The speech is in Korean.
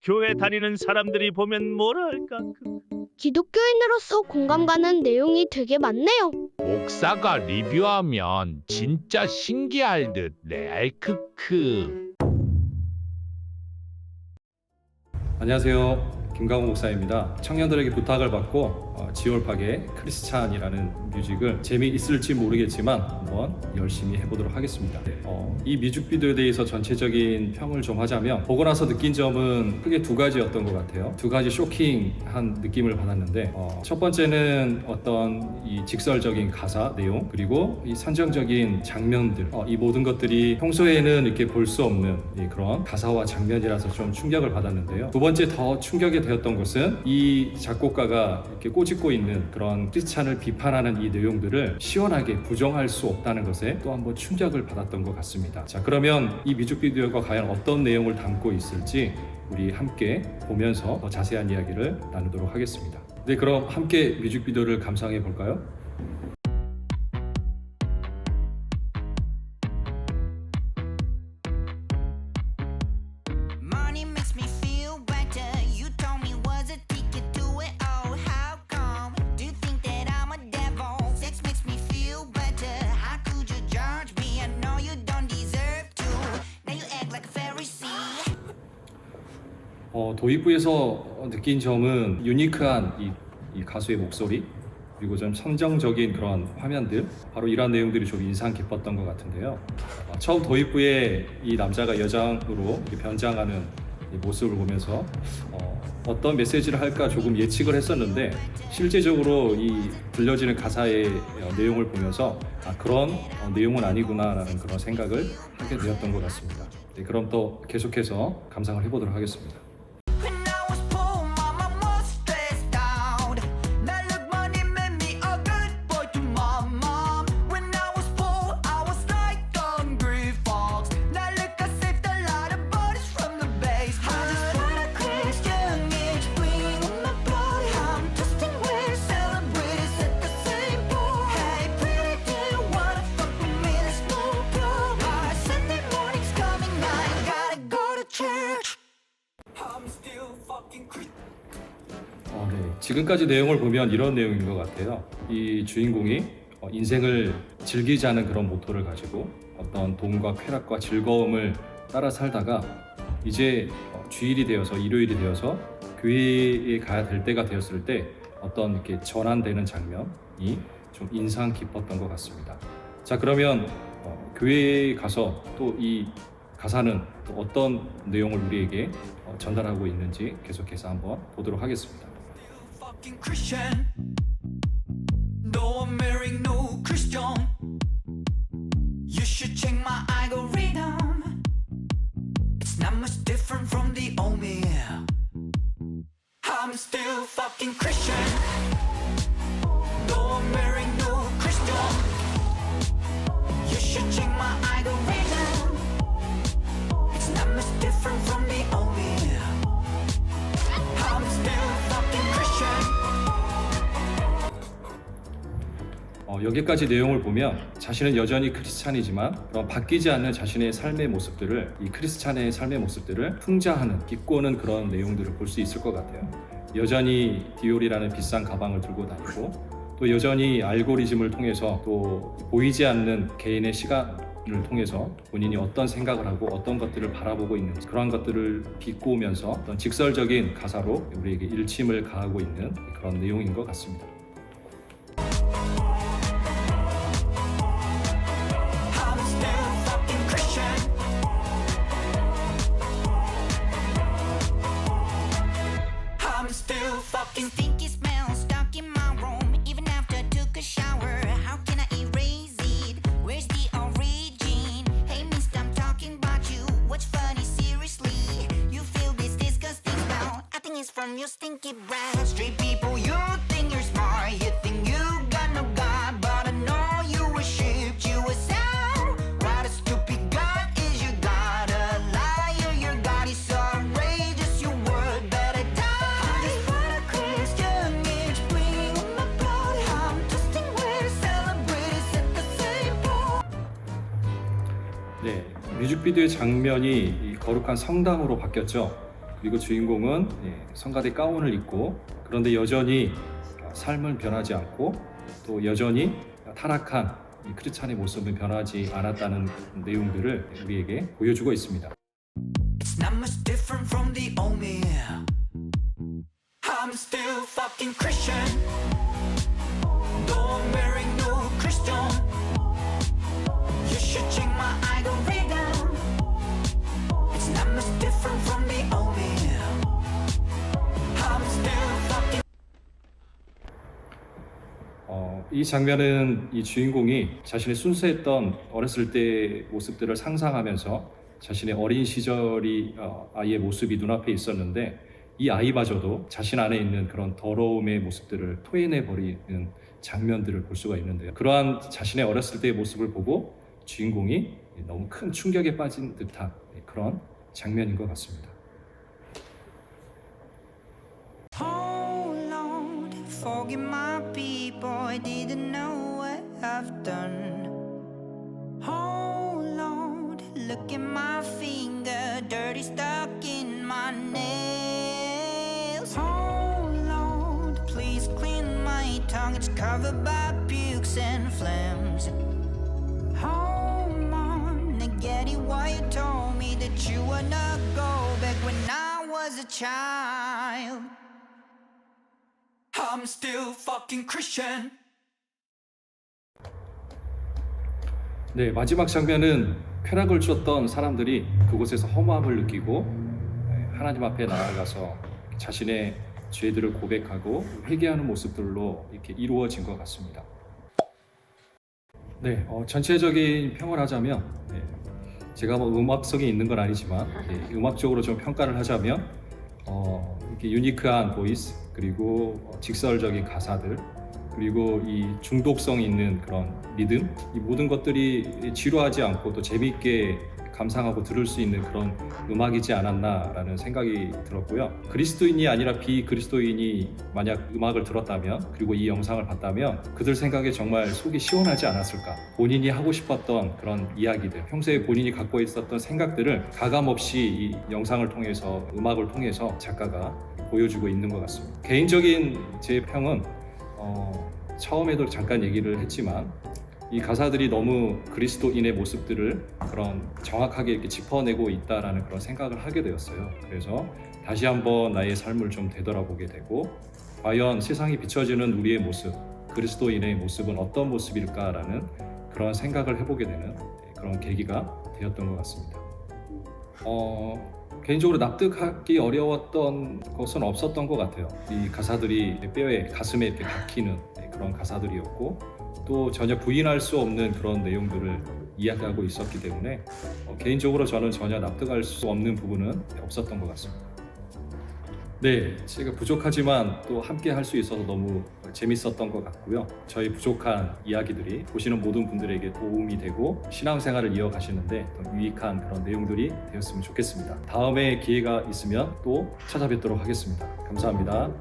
교회 다니는 사람들이 보면 뭐라 할까? 기독교인으로서 공감 가는 내용이 되게 많네요. 목사가 리뷰하면 진짜 신기할 듯 레알 크크. 안녕하세요. 김강호 목사입니다. 청년들에게 부탁을 받고 지올팍의 크리스찬이라는 뮤직을 재미있을지 모르겠지만 한번 열심히 해보도록 하겠습니다. 이 뮤직비디오에 대해서 전체적인 평을 좀 하자면 보고 나서 느낀 점은 크게 두 가지였던 것 같아요. 두 가지 쇼킹한 느낌을 받았는데 첫 번째는 어떤 이 직설적인 가사 내용, 그리고 이 선정적인 장면들, 이 모든 것들이 평소에는 이렇게 볼 수 없는 그런 가사와 장면이라서 좀 충격을 받았는데요. 두 번째 더 충격이 되었던 것은 이 작곡가가 이렇게 꼬집고 있는 그런 크리스찬을 비판하는 이 내용들을 시원하게 부정할 수 없다는 것에 또 한번 충격을 받았던 것 같습니다. 자, 그러면 이 뮤직비디오가 과연 어떤 내용을 담고 있을지 우리 함께 보면서 더 자세한 이야기를 나누도록 하겠습니다. 네, 그럼 함께 뮤직비디오를 감상해 볼까요? Money makes me feel better. You told me was a ticket to it. Oh, how come? Do you think that I'm a devil? Sex makes me feel better. How could you judge me? I know you don't deserve to. Now you act like a Pharisee. 도입부에서 느낀 점은 유니크한 이 가수의 목소리, 그리고 좀 선정적인 그런 화면들, 바로 이런 내용들이 좀 인상 깊었던 것 같은데요. 처음 도입부에 이 남자가 여장으로 변장하는 이 모습을 보면서 어떤 메시지를 할까 조금 예측을 했었는데, 실제적으로 이 들려지는 가사의 내용을 보면서 그런 내용은 아니구나라는 그런 생각을 하게 되었던 것 같습니다. 네, 그럼 또 계속해서 감상을 해보도록 하겠습니다. When I was poor, mama was stressed out. Now look, money made me a good boy to my mom. When I was poor, I was like hungry fox. Now look, I saved a lot of bodies from the base. I just wanna Christian age, bring on my body. I'm trusting we're celebrating, set the same bar. Hey, pretty, do you wanna fuck with me? There's no problem. Sunday morning's coming, I ain't gotta go to church. I'm still fucking Christian. 네. 지금까지 내용을 보면 이런 내용인 것 같아요. 이 주인공이 인생을 즐기자는 그런 모토를 가지고 어떤 돈과 쾌락과 즐거움을 따라 살다가 이제 주일이 되어서, 일요일이 되어서 교회에 가야 될 때가 되었을 때 어떤 이렇게 전환되는 장면이 좀 인상 깊었던 것 같습니다. 자, 그러면 교회에 가서 또 이 가사는 또 어떤 내용을 우리에게 전달하고 있는지 계속해서 한번 보도록 하겠습니다. Fucking Christian. No, I'm marrying no Christian. You should check my algorithm. It's not much different from the old me. I'm still fucking Christian. No, I'm marrying no Christian. You should check my algorithm. It's not much different from the old me. I'm still fucking Christian. 여기까지 내용을 보면 자신은 여전히 크리스찬이지만 그런 바뀌지 않는 자신의 삶의 모습들을, 이 크리스찬의 삶의 모습들을 풍자하는, 비꼬는 그런 내용들을 볼 수 있을 것 같아요. 여전히 디올이라는 비싼 가방을 들고 다니고, 또 여전히 알고리즘을 통해서, 또 보이지 않는 개인의 시간을 통해서 본인이 어떤 생각을 하고 어떤 것들을 바라보고 있는지, 그러한 것들을 비꼬면서 어떤 직설적인 가사로 우리에게 일침을 가하고 있는 그런 내용인 것 같습니다. I'm still fucking Christian. I'm still fucking stinky smell stuck in my room. Even after I took a shower, how can I erase it? Where's the origin? Hey, mister, I'm talking about you. What's funny, seriously? You feel this disgusting smell? I think it's from your stinky breath. Street people, you think you're smart. You think you got no God, but I know you were shipped. You were sound. Right, a stupid God is your God. A liar, your God is so outrageous. Your word better die. I just want a Christian age, bring on my blood. I'm trusting we're celebrating, set the same bar. 네, 뮤직비디오의 장면이 이 거룩한 성당으로 바뀌었죠. 그리고 주인공은 성가대 가운을 입고 그런데 여전히 삶은 변하지 않고 또 여전히 타락한 이 크리스찬의 모습은 변하지 않았다는 내용들을 우리에게 보여주고 있습니다. It's not much different from the old me. I'm still fucking Christian. No marrying no Christian. You should check my algorithm. It's not much different from the old me. I'm still fucking. 이 장면은 이 주인공이 자신의 순수했던 어렸을 때 모습들을 상상하면서 자신의 어린 시절이 아이의 모습이 눈앞에 있었는데 이 아이마저도 자신 안에 있는 그런 더러움의 모습들을 토해내 버리는 장면들을 볼 수가 있는데요. 그러한 자신의 어렸을 때의 모습을 보고 주인공이 너무 큰 충격에 빠진 듯한 그런 장면인 것 같습니다. Oh Lord, forgive my people, I didn't know what I've done. Oh Lord, look at my finger, dirty stuck in my nails. Oh Lord, please clean my tongue, it's covered by pukes and phlegms. Oh Mom, Nageti, why you told me that you wanna go back when I was a child? I'm still fucking Christian. 네, 마지막 장면은 쾌락을 쫓던 사람들이 그곳에서 허무함을 느끼고 하나님 앞에 나아가서 자신의 죄들을 고백하고 회개하는 모습들로 이렇게 이루어진 것 같습니다. 네, 전체적인 평을 하자면 제가 뭐 음악성이 있는 건 아니지만 음악적으로 좀 평가를 하자면 이렇게 유니크한 보이스 그리고 직설적인 가사들 그리고 이 중독성 있는 그런 리듬 이 모든 것들이 지루하지 않고 또 재미있게 감상하고 들을 수 있는 그런 음악이지 않았나라는 생각이 들었고요. 그리스도인이 아니라 비그리스도인이 만약 음악을 들었다면 그리고 이 영상을 봤다면 그들 생각에 정말 속이 시원하지 않았을까. 본인이 하고 싶었던 그런 이야기들 평소에 본인이 갖고 있었던 생각들을 가감없이 이 영상을 통해서 음악을 통해서 작가가 보여주고 있는 것 같습니다. 개인적인 제 평은 처음에도 잠깐 얘기를 했지만 이 가사들이 너무 그리스도인의 모습들을 그런 정확하게 이렇게 짚어내고 있다라는 그런 생각을 하게 되었어요. 그래서 다시 한번 나의 삶을 좀 되돌아보게 되고 과연 세상이 비춰지는 우리의 모습, 그리스도인의 모습은 어떤 모습일까라는 그런 생각을 해보게 되는 그런 계기가 되었던 것 같습니다. 개인적으로 납득하기 어려웠던 것은 없었던 것 같아요. 이 가사들이 뼈에 가슴에 이렇게 박히는 그런 가사들이었고 또 전혀 부인할 수 없는 그런 내용들을 이야기하고 있었기 때문에 개인적으로 저는 전혀 납득할 수 없는 부분은 없었던 것 같습니다. 네, 제가 부족하지만 또 함께 할 수 있어서 너무 재밌었던 것 같고요. 저희 부족한 이야기들이 보시는 모든 분들에게 도움이 되고 신앙생활을 이어가시는데 더 유익한 그런 내용들이 되었으면 좋겠습니다. 다음에 기회가 있으면 또 찾아뵙도록 하겠습니다. 감사합니다.